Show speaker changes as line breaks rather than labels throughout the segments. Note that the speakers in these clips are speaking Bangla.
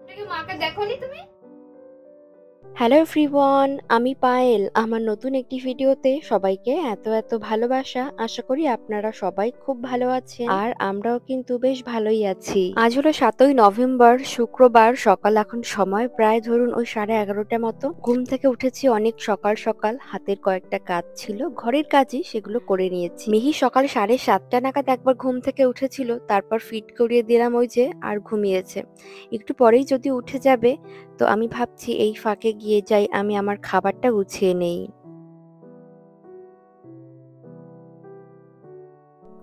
মাকে দেখোনি তুমি?
হ্যালো এভরিওয়ান, আমি পায়েল। আমার নতুন একটি ভিডিওতে সবাইকে এত এত ভালোবাসা। আশা করি আপনারা সবাই খুব ভালো আছেন, আর আমরাও কিন্তু বেশ ভালোই আছি। আজ হলো 7ই নভেম্বর, শুক্রবার। সকাল এখন সময় প্রায় ধরুন ওই 11:30 মতো। ঘুম থেকে উঠেছি অনেক সকাল সকাল। হাতের কয়েকটা কাজ ছিল, ঘরের কাজই, সেগুলো করে নিয়েছি। মিহি সকাল 7:30 নাগাদ একবার ঘুম থেকে উঠেছিল, তারপর ফিট করিয়ে দিলাম ওই যে, আর ঘুমিয়েছে। একটু পরেই যদি উঠে যাবে, তো আমি ভাবছি এই ফাঁকে গিয়ে যাই আমি আমার খাবারটা গুছিয়ে নেই।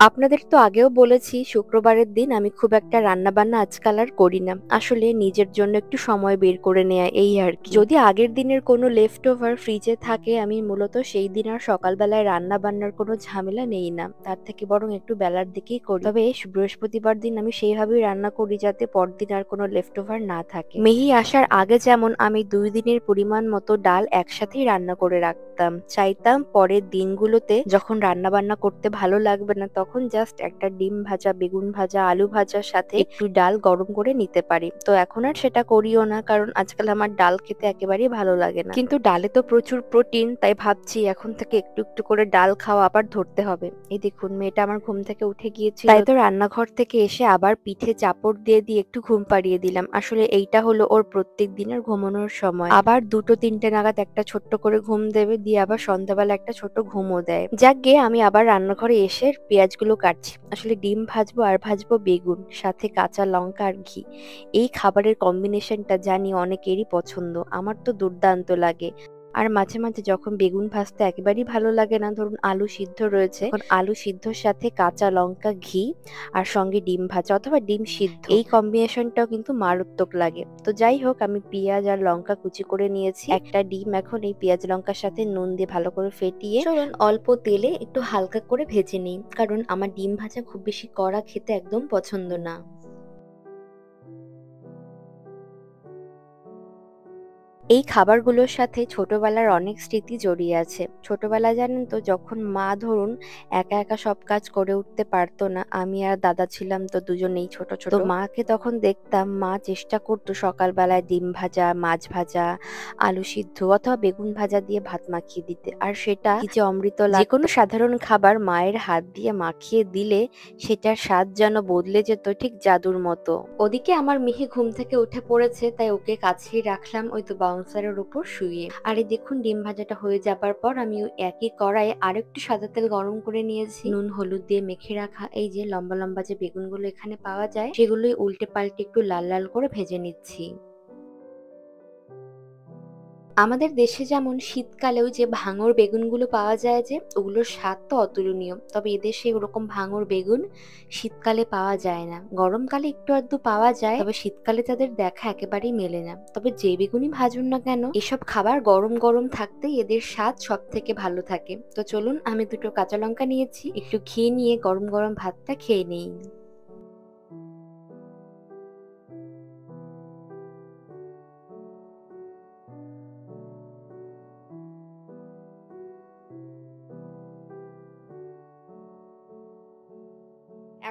আপনাদের তো আগেও বলেছি শুক্রবারের দিন আমি খুব একটা রান্না বান্না আজকাল আর করি না। আসলে নিজের জন্য একটু সময় বের করে নেয়া, এই আর কি। যদি আগের দিনের কোনো লেফট ওভার ফ্রিজে থাকে, আমি মূলত সেই দিন আর সকালবেলায় রান্না বান্নার কোনো ঝামেলা নেই না, তার থেকে বরং একটু বেলার দিকেই করি। তবে বৃহস্পতিবার দিন আমি সেইভাবেই রান্না করি যাতে পরদিন আর কোনো লেফট ওভার না থাকে। মেহি আসার আগে যেমন আমি 2 দিনের পরিমাণ মতো ডাল একসাথেই রান্না করে রাখতাম। চাইতাম পরের দিনগুলোতে যখন রান্না বান্না করতে ভালো লাগবে না, তখন জাস্ট একটা ডিম ভাজা, বেগুন ভাজা, আলু ভাজার সাথে একটু ডাল গরম করে নিতে পারি। তো এখন আর সেটা করিও না, কারণ আজকাল আমার ডাল খেতে একেবারেই ভালো লাগে না। কিন্তু ডালে তো প্রচুর প্রোটিন, তাই ভাবছি এখন থেকে একটু একটু করে ডাল খাওয়া আবার ধরতে হবে। এই দেখুন, মেয়েটা আমার ঘুম থেকে উঠে গিয়েছিল, তাই তো রান্নাঘর থেকে এসে আবার পিঠে চাপড় দিয়ে দিয়ে একটু ঘুম পাড়িয়ে দিলাম। আসলে এইটা হলো ওর প্রত্যেক দিনের ঘুমানোর সময়। আবার 2-3টে নাগাদ একটা ছোট্ট করে ঘুম দেবে, দিয়ে আবার সন্ধ্যাবেলা একটা ছোট ঘুমও দেয়। যাক গে, আমি আবার রান্নাঘরে এসে পেঁয়াজগুলো কাটছি। আসলে ডিম ভাজবো আর ভাজবো বেগুন, সাথে কাঁচা লঙ্কা আর ঘি। এই খাবারের কম্বিনেশনটা জানি অনেকেরই পছন্দ, আমার তো দুর্দান্ত লাগে। আর মাঝে মাঝে যখন বেগুন ভাজতে একেবারেই ভালো লাগে না, ধরুন আলু সিদ্ধ রয়েছে, তখন আলু সিদ্ধর সাথে কাঁচা লঙ্কা, ঘি, আর সঙ্গে ডিম ভাজা অথবা ডিম সিদ্ধ, এই কম্বিনেশনটাও কিন্তু মারাত্মক লাগে। তো যাই হোক, আমি পেঁয়াজ আর লঙ্কা কুচি করে নিয়েছি। একটা ডিম এখন এই পেঁয়াজ লঙ্কার সাথে নুন দিয়ে ভালো করে ফেটিয়ে চলুন অল্প তেলে একটু হালকা করে ভেজে নিই, কারণ আমার ডিম ভাজা খুব বেশি কড়া খেতে একদম পছন্দ না। এই খাবারগুলোর সাথে ছোটবেলার অনেক স্মৃতি জড়িয়ে আছে। ছোটবেলায় জানেন তো, যখন মা ধরুন একা একা সব কাজ করে উঠতে পারতো না, আমি আর দাদা ছিলাম তো দুজনেই ছোট ছোট, তো মাকে তখন দেখতাম মা চেষ্টা করতো সকালবেলায় ডিম ভাজা, মাছ ভাজা, আলু সিদ্ধ অথবা বেগুন ভাজা দিয়ে ভাত মাখিয়ে দিতে, আর সেটা কি যে অমৃত লাগতো। যে কোনো সাধারণ খাবার মায়ের হাত দিয়ে মাখিয়ে দিলে সেটার স্বাদ যেন বদলে যেত, ঠিক জাদুর মতো। ওদিকে আমার মিহি ঘুম থেকে উঠে পড়েছে, তাই ওকে কাছেই রাখলাম ওই তো বাউন্সারের উপর শুয়ে। আর এই দেখুন, ডিম ভাজাটা হয়ে যাবার পর আমি ওই একই কড়াইয়ে আরেকটু সাদা তেল গরম করে নিয়েছি। নুন হলুদ দিয়ে মেখে রাখা এই যে লম্বা লম্বা যে বেগুনগুলো এখানে পাওয়া যায়, সেগুলোই উল্টে পাল্টে একটু লাল লাল করে ভেজে নিচ্ছি। আমাদের দেশে যেমন শীতকালেও যে ভাঙর বেগুনগুলো পাওয়া যায়, যে ওগুলোর স্বাদ তো অতুলনীয়, তবে এদেশে ওরকম ভাঙর বেগুন শীতকালে পাওয়া যায় না। গরমকালে একটু আধটু পাওয়া যায়, তবে শীতকালে তাদের দেখা একেবারেই মেলে না। তবে যে বেগুনই ভাজুন না কেন, এসব খাবার গরম গরম থাকতেই এদের স্বাদ সব থেকে ভালো থাকে। তো চলুন, আমি দুটো কাঁচা লঙ্কা নিয়েছি, একটু ঘি নিয়ে গরম গরম ভাতটা খেয়ে নেই।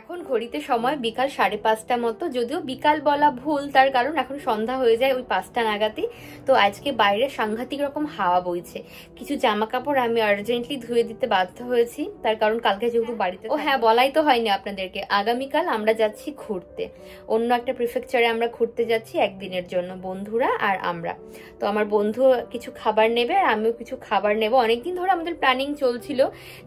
এখন ঘড়িতে সময় বিকাল 5:30 মতো, যদিও বিকাল বলা ভুল, তার কারণ এখন সন্ধ্যা হয়ে যায় ওই 5টা নাগাদই। তো আজকে বাইরে সাংঘাতিক রকম হাওয়া বইছে। কিছু জামা কাপড় আমি আর্জেন্টলি ধুয়ে দিতে বাধ্য হয়েছি, তার কারণ কালকে যেহেতু বাড়িতে, ও হ্যাঁ, বলাই তো হয়নি আপনাদেরকে, আগামীকাল আমরা যাচ্ছি ঘুরতে। অন্য একটা প্রিফেকচারে আমরা ঘুরতে যাচ্ছি একদিনের জন্য, বন্ধুরা আর আমরা। তো আমার বন্ধু কিছু খাবার নেবে আর আমিও কিছু খাবার নেব। অনেকদিন ধরে আমাদের প্ল্যানিং চলছিল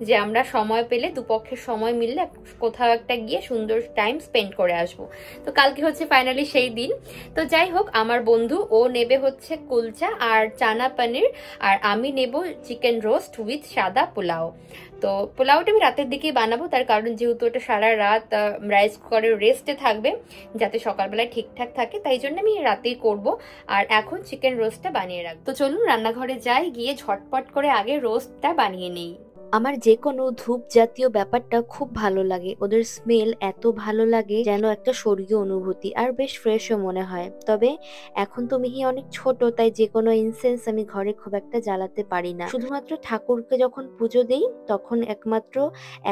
যে আমরা সময় পেলে, দুপক্ষের সময় মিললে কোথাও একটা গিয়ে সুন্দর টাইম স্পেন্ড করে আসবো। তো কালকে হচ্ছে ফাইনালি সেই দিন। তো যাই হোক, আমার বন্ধু ও নেবে হচ্ছে কুলচা আর চানা পনির, আর আমি নেব চিকেন রোস্ট উইথ সাদা পোলাও। তো পোলাওটা আমি রাতের দিকেই বানাবো, তার কারণ যেহেতু ওটা সারা রাত রাইস কুকারের রেস্টে থাকবে, যাতে সকালবেলায় ঠিকঠাক থাকে, তাই জন্য আমি রাতেই করব। আর এখন চিকেন রোস্টটা বানিয়ে রাখবো। তো চলুন রান্নাঘরে যাই, গিয়ে ঝটপট করে আগে রোস্টটা বানিয়ে নেই।
আমার যে কোনো ধূপ জাতীয় ব্যাপারটা খুব ভালো লাগে, ওদের স্মেল এত ভালো লাগে যেন একটা স্বর্গীয় অনুভূতি, আর বেশ ফ্রেশও মনে হয়। তবে এখন তো মিহি অনেক ছোট, তাই যে কোনো ইনসেন্স আমি ঘরে খুব একটা জ্বালাতে পারি না। শুধুমাত্র ঠাকুরকে যখন পুজো দেই তখন একমাত্র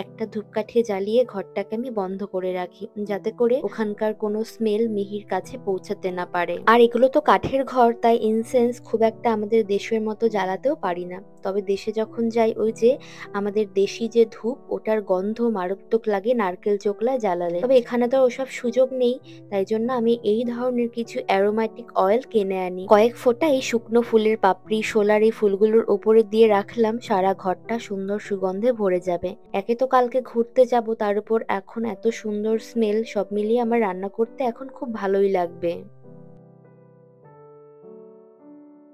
একটা ধূপকাঠি জ্বালিয়ে ঘরটাকে আমি বন্ধ করে রাখি, যাতে করে ওখানকার কোনো স্মেল মিহির কাছে পৌঁছাতে না পারে। আর এগুলো তো কাঠের ঘর, তাই ইনসেন্স খুব একটা আমাদের দেশের মতো জ্বালাতেও পারি না। তবে দেশে যখন যাই, ওই যে আমাদের দেশি যে ধূপ, ওটার গন্ধ মারাত্মক লাগে নারকেল চোখলায় জ্বালালে। তবে এখানে তো ওসব সুযোগ নেই, তাই জন্য আমি এই ধরনের কিছু অ্যারোমেটিক অয়েল কিনে আনি। কয়েক ফোঁটা এই শুকনো ফুলের পাপড়ি শোলার এই ফুলগুলোর উপরে দিয়ে রাখলাম, সারা ঘরটা সুন্দর সুগন্ধে ভরে যাবে। একে তো কালকে ঘুরতে যাব, তার উপর এখন এত সুন্দর স্মেল, সব মিলিয়ে আমার রান্না করতে এখন খুব ভালোই লাগবে।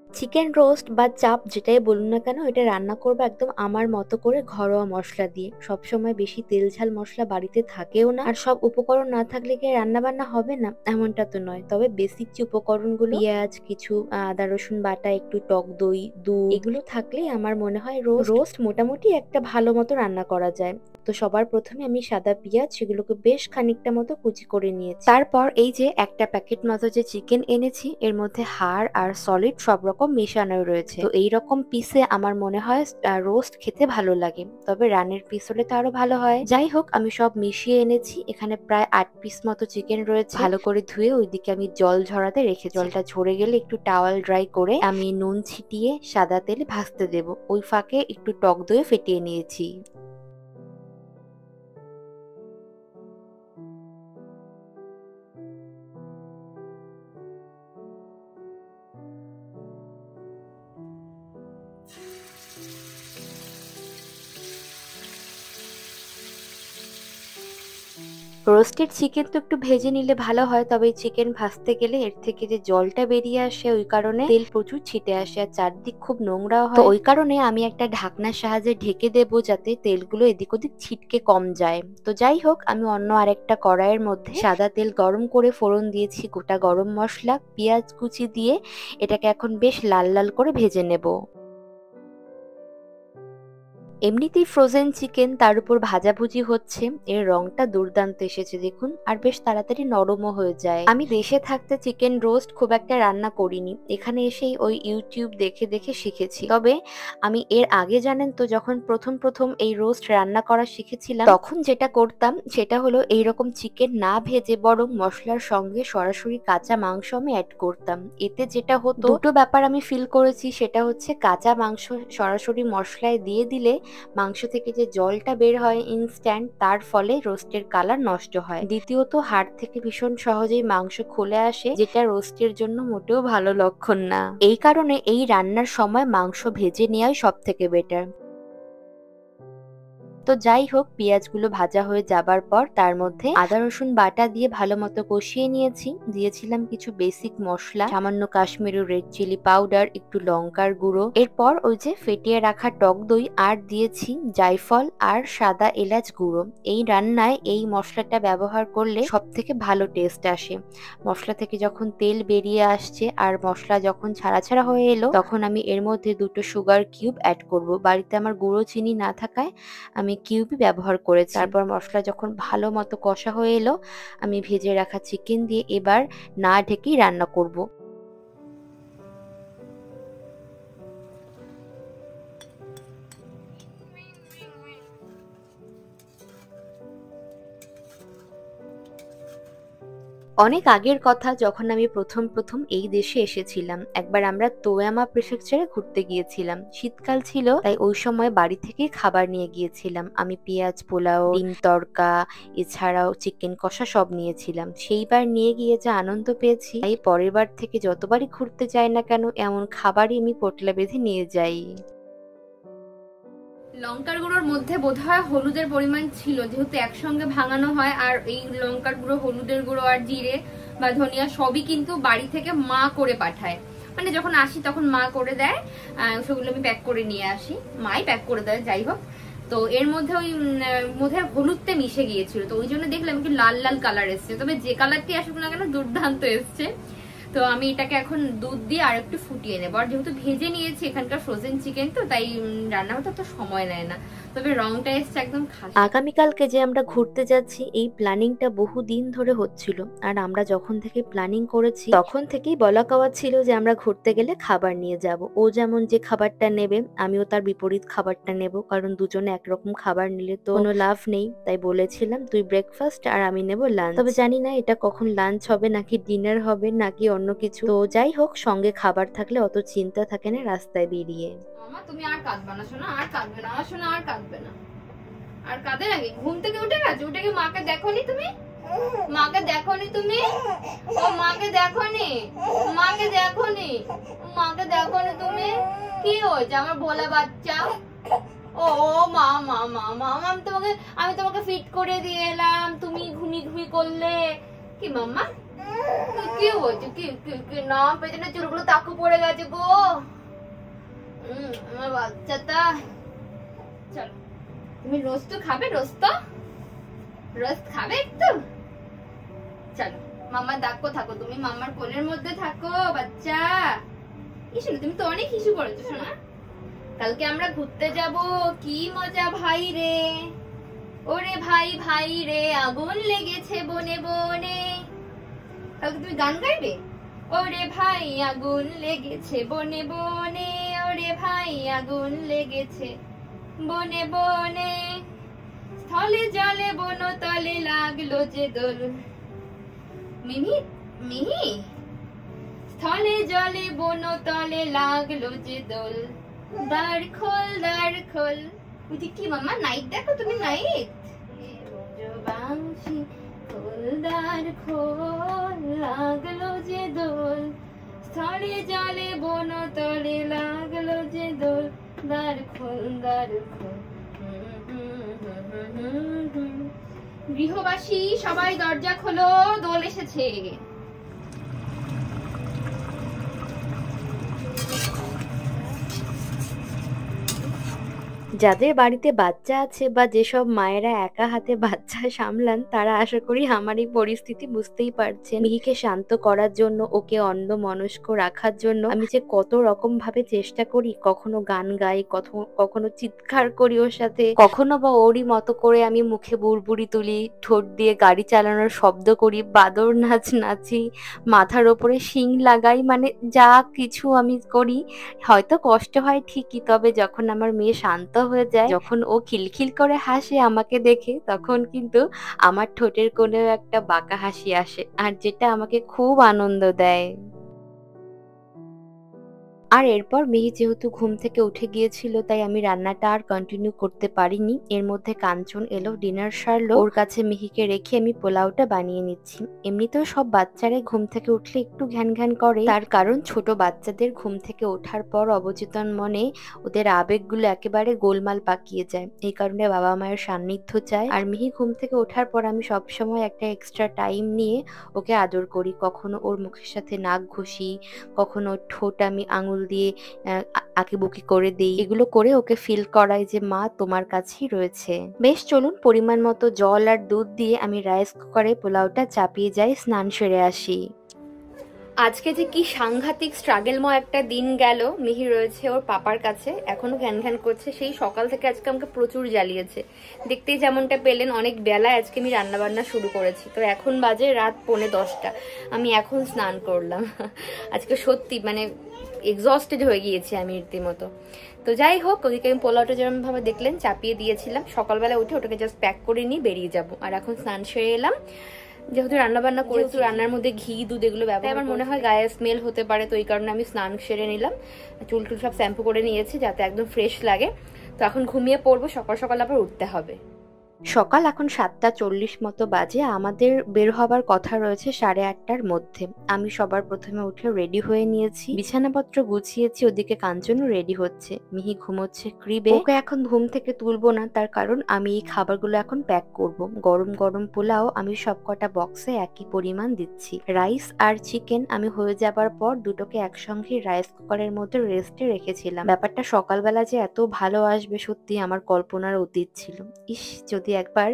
চিকেন রোস্ট বা চাপ যেটাই বলুন না কেন, এটা রান্না করবো একদম আমার মতো করে ঘরোয়া মশলা দিয়ে। সবসময় বেশি তেল ঝাল মশলা বাড়িতে থাকেও না, আর সব উপকরণ না থাকলে কি রান্না বান্না হবে না এমনটা তো নয়। তবে বেসিক যে উপকরণগুলো, পেঁয়াজ, কিছু আদা রসুন বাটা, একটু টক দই, দুধ, এগুলো থাকলেই আমার মনে হয় রোস্ট মোটামুটি একটা ভালো মতো রান্না করা যায়। তো সবার প্রথমে আমি সাদা পেঁয়াজ সেগুলোকে বেশ খানিকটা মতো কুচি করে নিয়েছি। তারপর এই যে একটা প্যাকেট মতো যে চিকেন এনেছি, এর মধ্যে হাড় আর সলিড সব রকম মেশানো রয়েছে। তো এইরকম পিসে আমার মনে হয় রোস্ট খেতে ভালো লাগে, তবে রানের পিস হলে তো আরো ভালো হয়। যাই হোক, আমি সব মিশিয়ে এনেছি। এখানে প্রায় 8 পিস মতো চিকেন রয়েছে। ভালো করে ধুয়ে ওইদিকে আমি জল ঝরাতে রেখে, জলটা ঝরে গেলে একটু টাওয়াল ড্রাই করে আমি নুন ছিটিয়ে সাদা তেলে ভাজতে দেব। ওই ফাঁকে একটু টক দই ফেটিয়ে নিয়েছি। রোস্টেড চিকেন তো একটু ভেজে নিলে ভালো হয়, তবে চিকেন ভাজতে গেলে এর থেকে যে জলটা বেরিয়ে আসে, ওই কারণে তেল প্রচুর ছিটে আসে আর চারদিক খুব নোংরাও হয়। তো ওই কারণে আমি একটা ঢাকনার সাহায্যে ঢেকে দেবো, যাতে তেলগুলো এদিক ওদিক ছিটকে কম যায়। তো যাই হোক, আমি অন্য আরেকটা কড়াইয়ের মধ্যে সাদা তেল গরম করে ফোড়ন দিয়েছি গোটা গরম মশলা, পেঁয়াজ কুচি দিয়ে এটাকে এখন বেশ লাল লাল করে ভেজে নেব। এমনিতেই ফ্রোজেন চিকেন, তার উপর ভাজাভুজি হচ্ছে, এর রংটা দুর্দান্ত এসেছে দেখুন, আর বেশ তাড়াতাড়ি নরমও হয়ে যায়। আমি দেশে থাকতে চিকেন রোস্ট খুব একটা রান্না করিনি, এখানে এসেই ওই ইউটিউব দেখে দেখে শিখেছি। তবে আমি এর আগে জানেন তো, যখন প্রথম প্রথম এই রোস্ট রান্না করা শিখেছিলাম, তখন যেটা করতাম সেটা হলো এইরকম চিকেন না ভেজে বরং মশলার সঙ্গে সরাসরি কাঁচা মাংস আমি অ্যাড করতাম। এতে যেটা হতো, দুটো ব্যাপার আমি ফিল করেছি। সেটা হচ্ছে কাঁচা মাংস সরাসরি মশলায় দিয়ে দিলে মাংস থেকে যে জলটা বের হয় ইনস্ট্যান্ট, তার ফলে রোস্টের কালার নষ্ট হয়। দ্বিতীয়ত, হাড় থেকে ভীষণ সহজেই মাংস খুলে আসে, যেটা রোস্টের জন্য মোটেও ভালো লক্ষণ না। এই কারণে এই রান্নার সময় মাংস ভেজে নেওয়াই সব থেকে বেটার। তো যাই হোক, পেঁয়াজগুলো ভাজা হয়ে যাবার পর তার মধ্যে আদা রসুন বাটা দিয়ে ভালো মতো কষিয়ে নিয়েছি। দিয়েছিলাম কিছু বেসিক মশলা, সামান্য কাশ্মীরি রেড চিলি পাউডার, একটু লঙ্কার গুঁড়ো। এরপর ওই যে ফেটিয়ে রাখা টক দই, আর দিয়েছি জায়ফল আর সাদা এলাচ গুঁড়ো। এই রান্নায় এই মশলাটা ব্যবহার করলে সব থেকে ভালো টেস্ট আসে। মশলা থেকে যখন তেল বেরিয়ে আসছে আর মশলা যখন ছাড়া ছাড়া হয়ে এলো, তখন আমি এর মধ্যে 2টো সুগার কিউব অ্যাড করব। বাড়িতে আমার গুঁড়ো চিনি না থাকায় আমি কিউবই ব্যবহার করেছি। তারপর মশলা যখন ভালো মতো কষা হয়ে এলো, আমি ভেজে রাখা চিকেন দিয়ে এবার না ঢেকেই রান্না করব। অনেক আগের কথা, যখন আমি প্রথম প্রথম এই দেশে এসেছিলাম, একবার আমরা তোয়ামা প্রিফেকচারে ঘুরতে গিয়েছিলাম। শীতকাল ছিল, তাই ওই সময় বাড়ি থেকে খাবার নিয়ে গিয়েছিলাম। আমি পেঁয়াজ পোলাও, ডিম তড়কা, এছাড়াও চিকেন কষা সব নিয়েছিলাম। সেইবার নিয়ে গিয়ে যা আনন্দ পেয়েছি, তাই পরের বার থেকে যতবারই ঘুরতে যাই না কেন, এমন খাবারই আমি পোটলা বেঁধে নিয়ে যাই।
লঙ্কার গুঁড়োর মধ্যে বোধহয় হলুদের পরিমাণ ছিল, যেহেতু একসঙ্গে ভাঙানো হয়। আর এই লঙ্কার গুঁড়ো, হলুদের গুঁড়ো আর জিরে বা ধনিয়া সবই কিন্তু বাড়ি থেকে মা করে পাঠায়। মানে যখন আসি তখন মা করে দেয়, সেগুলো আমি প্যাক করে নিয়ে আসি, মাই প্যাক করে দেয়। যাই হোক, তো এর মধ্যে ওই মধ্যে হলুদটা মিশে গিয়েছিল, তো ওই জন্য দেখলাম কি লাল লাল কালার এসছে। তবে যে কালারটি আসুক না কেন, দুর্দান্ত এসছে। তো আমি এটাকে এখন দুধ দিয়ে আর একটু ফুটিয়ে নেবো। আর যেহেতু ভেজে নিয়েছি এখানকার ফ্রোজেন চিকেন, তো তাই রান্না হতে তো সময় নেয় না, তবে রংটা এসছে একদম খাস।
আগামীকালকে যে আমরা ঘুরতে যাচ্ছি এই প্ল্যানিংটা বহু দিন ধরে হচ্ছিল, আর আমরা যখন থেকে প্ল্যানিং করেছি তখন থেকেই বলা কওয়া ছিল যে আমরা ঘুরতে গেলে খাবার নিয়ে যাব। ও যেমন যে খাবারটা নেবে আমিও তার বিপরীত খাবারটা নেব, কারণ দুজনে একরকম খাবার নিলে তো কোনো লাভ নেই। তাই বলেছিলাম তুই ব্রেকফাস্ট আর আমি নেব লাঞ্চ। তবে জানি না এটা কখন লাঞ্চ হবে নাকি ডিনার হবে নাকি অন্য কিছু। তো যাই হোক, সঙ্গে খাবার থাকলে অত চিন্তা থাকে না রাস্তায় বেরিয়ে।
মামা তুমি আর কাঁদবে না শোনা, আর কাঁদবে না আমার শোনা, আর কাঁদবে না। আর কাঁদে নাকি? ঘুম থেকে উঠে গেছে? উঠে গিয়ে মাকে দেখোনি তুমি? মাকে দেখোনি তুমি? ও মাকে দেখোনি? মাকে দেখোনি? মাকে দেখোনি তুমি? কি হয়েছে আমার ভোলা বাচ্চা? ও মা মা মা মা আমি তোমাকে ফিট করে দিয়ে এলাম, তুমি ঘুমি করলে। কি মাম্মা কি হয়েছে? কি না পেছনে চুলগুলো তাকু পড়ে গেছে গো। আমার বাচ্চাটা। চলো তুমি রোস্ট খাবে? রোস্ট খাবে একটু? চলো মাম্মার ডাকো, থাকো তুমি মাম্মার কোলের মধ্যে থাকো বাচ্চা। শোনো তুমি তো অনেক হিসু করেছো শোনা। কালকে আমরা ঘুরতে যাব, কি মজা ভাই রে। ওরে ভাই রে আগুন লেগেছে বনে বনে। কালকে তুমি গান গাইবে? ওরে ভাই আগুন লেগেছে বনে বনে, ওরে ভাই আগুন লেগেছে বনে বনে, স্থলে জলে বনতলে লাগলো যে দোল। মিহি স্থলে জলে বনতলে লাগলো যে দোল, দ্বার খোল। বুঝি কি মামা নাইট দেখো তুমি? নাইট বাংশি খোল দ্বার খোল, লাগলো যে দোল, স্থলে জলে বনতলে লাগলো যে দোল, দ্বার খোল। গৃহবাসী সবাই দরজা খোলো, দোল এসেছে।
যাদের বাড়িতে বাচ্চা আছে বা যেসব মায়েরা একা হাতে বাচ্চা সামলান তারা আশা করি আমার এই পরিস্থিতি বুঝতেই পারছেন। মিহিকে শান্ত করার জন্য, ওকে অন্যমনস্ক রাখার জন্য আমি যে কত রকম ভাবে চেষ্টা করি। কখনো গান গাই, কখনো চিৎকার করি ওর সাথে, কখনো বা ওরই মতো করে আমি মুখে বুড়বুড়ি তুলি, ঠোঁট দিয়ে গাড়ি চালানোর শব্দ করি, বাদর নাচ নাচি, মাথার ওপরে শিং লাগাই, মানে যা কিছু আমি করি। হয়তো কষ্ট হয় ঠিকই, তবে যখন আমার মেয়ে শান্ত হয়ে যায়, যখন ও খিলখিল করে হাসে আমাকে দেখে, তখন কিন্তু আমার ঠোঁটের কোণেও একটা বাঁকা হাসি আসে, আর যেটা আমাকে খুব আনন্দ দেয়। আর এরপর মিহি যেহেতু ঘুম থেকে উঠে গিয়েছিল তাই আমি রান্নাটা আর কন্টিনিউ করতে পারিনি। এর মধ্যে কাঞ্চন এলো, ডিনার সারলো, ওর কাছে মিহিকে রেখে আমি পোলাওটা বানিয়ে নিচ্ছি। এমনিতেও সব বাচ্চারাই ঘুম থেকে উঠলে একটু ঘ্যান ঘ্যান করে, তার কারণ ছোট বাচ্চাদের ঘুম থেকে ওঠার পর অবচেতন মনে ওদের আবেগগুলো একেবারে গোলমাল পাকিয়ে যায়। এই কারণে বাবা মায়ের সান্নিধ্য চায়। আর মিহি ঘুম থেকে ওঠার পর আমি সবসময় একটা এক্সট্রা টাইম নিয়ে ওকে আদর করি। কখনো ওর মুখের সাথে নাক ঘষি, কখনো ওর ঠোঁট আমি আঙুল দিয়ে আঁকিবুকি করে দিই। এগুলো করে ওকে ফিল করাই যে মা তোমার কাছেই রয়েছে। বেশ, চলুন পরিমাণ মতো জল আর দুধ দিয়ে আমি রাইস কুকারে পোলাওটা চাপিয়ে যাই, স্নান সেরে আসি।
আজকে যে কি সাংঘাতিক স্ট্রাগলময় একটা দিন গেল। মিহি রয়েছে ওর পাপার কাছে, এখনো ঘ্যান ঘ্যান করছে। সেই সকাল থেকে আজকে আমাকে প্রচুর জ্বালিয়েছে। দেখতেই যেমনটা পেলেন, অনেক বেলায় আজকে আমি রান্নাবান্না শুরু করেছি। তো এখন বাজে রাত 9:45। আমি এখন স্নান করলাম। আজকে সত্যি মানে এক্সস্টেড হয়ে গিয়েছি আমি রীতিমতো। তো যাই হোক, ওদিকে আমি পোলাওটা যেরকম ভাবে দেখলেন চাপিয়ে দিয়েছিলাম। সকালবেলা উঠে ওটাকে জাস্ট প্যাক করে নিয়ে বেরিয়ে যাব। আর এখন স্নান সেরে এলাম। যেহেতু রান্নাবান্না করেছি, রান্নার মধ্যে ঘি দুধ এগুলো ব্যবহার, আমার মনে হয় গায়ে স্মেল হতে পারে, তো এই কারণে আমি স্নান সেরে নিলাম। চুল টুল সব শ্যাম্পু করে নিয়েছি যাতে একদম ফ্রেশ লাগে। তো এখন ঘুমিয়ে পড়বো, সকাল সকাল আবার উঠতে হবে।
সকাল এখন 7:40 মতো বাজে। আমাদের বের হবার কথা রয়েছে 8:30টার মধ্যে। আমি সবার প্রথমে উঠে রেডি হয়ে নিয়েছি, বিছানাপত্র গুছিয়েছি, ওদিকে কাঞ্চনও রেডি হচ্ছে। মিহি ঘুমোচ্ছে ক্রিবে, ওকে এখন ঘুম থেকে তুলবো না, তার কারণ আমি এই খাবারগুলো এখন প্যাক করব। গরম গরম পোলাও আমি সবকটা বক্সে একই পরিমাণ দিচ্ছি। রাইস আর চিকেন আমি হয়ে যাবার পর দুটোকে একসঙ্গে রাইস কুকারের মধ্যে রেস্টে রেখেছিলাম। ব্যাপারটা সকালবেলা যে এত ভালো আসবে সত্যি আমার কল্পনার অতীত ছিল। ইস, যদি একবার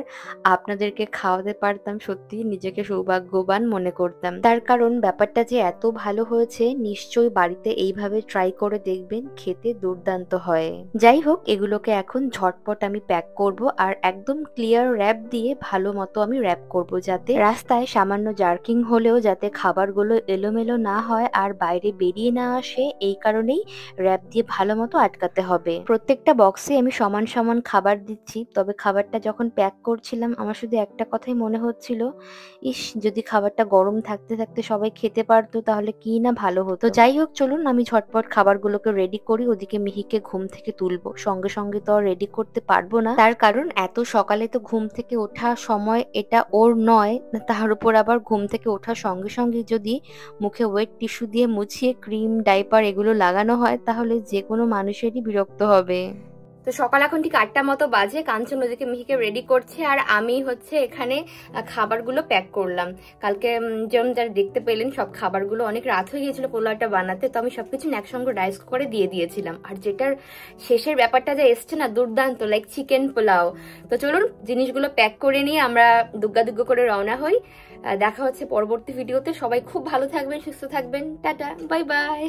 আপনাদেরকে খাওয়াতে পারতাম সত্যি নিজেকে সৌভাগ্যবান মনে করতাম। তার কারণ ব্যাপারটা যে এত ভালো হয়েছে, নিশ্চয়ই বাড়িতে এইভাবে ট্রাই করে দেখবেন, খেতে দুর্দান্ত হয়। যাই হোক, এগুলোকে এখন ঝটপট আমি প্যাক করব আর একদম ক্লিয়ার র্যাপ দিয়ে ভালো মতো আমি র্যাপ করব, যাতে রাস্তায় সামান্য জার্কিং হলেও যাতে খাবারগুলো এলোমেলো না হয় আর বাইরে বেরিয়ে না আসে, এই কারণেই র্যাপ দিয়ে ভালো মতো আটকাতে হবে। প্রত্যেকটা বক্সে আমি সমান সমান খাবার দিচ্ছি, তবে খাবারটা যখন প্যাক করছিলাম আমার শুধু একটা কথাই মনে হচ্ছিল, ইস যদি খাবারটা গরম থাকতে থাকতে সবাই খেতে পারতো তাহলে কি না ভালো হতো। যাই হোক, চলুন আমি ঝটপট খাবারগুলোকে রেডি করি, ওদিকে মিহিকে ঘুম থেকে তুলবো। সঙ্গে সঙ্গে তো আর রেডি করতে পারবো না, তার কারণ এত সকালে তো ঘুম থেকে ওঠা সময় এটা ওর নয়। তার উপর আবার ঘুম থেকে ওঠার সঙ্গে সঙ্গে যদি মুখে ওয়েট টিস্যু দিয়ে মুছিয়ে ক্রিম ডাইপার এগুলো লাগানো হয় তাহলে যে কোনো মানুষেরই বিরক্ত হবে।
তো সকাল এখন ঠিক 8টা মতো বাজে, কাঞ্চন ওদিকে মিহিকে রেডি করছে আর আমি হচ্ছে এখানে খাবারগুলো প্যাক করলাম। কালকে যেমন যারা দেখতে পেলেন সব খাবারগুলো অনেক রাত হয়ে গিয়েছিল পোলাওটা বানাতে, তো আমি সবকিছু একসঙ্গে রাইস করে দিয়ে দিয়েছিলাম। আর যেটার শেষের ব্যাপারটা যে এসছে না দুর্দান্ত, লাইক চিকেন পোলাও। তো চলুন জিনিসগুলো প্যাক করে নিয়ে আমরা দুগ্গা দুগ্গা করে রওনা হই। দেখা হচ্ছে পরবর্তী ভিডিওতে। সবাই খুব ভালো থাকবেন, সুস্থ থাকবেন, টাটা, বাই বাই।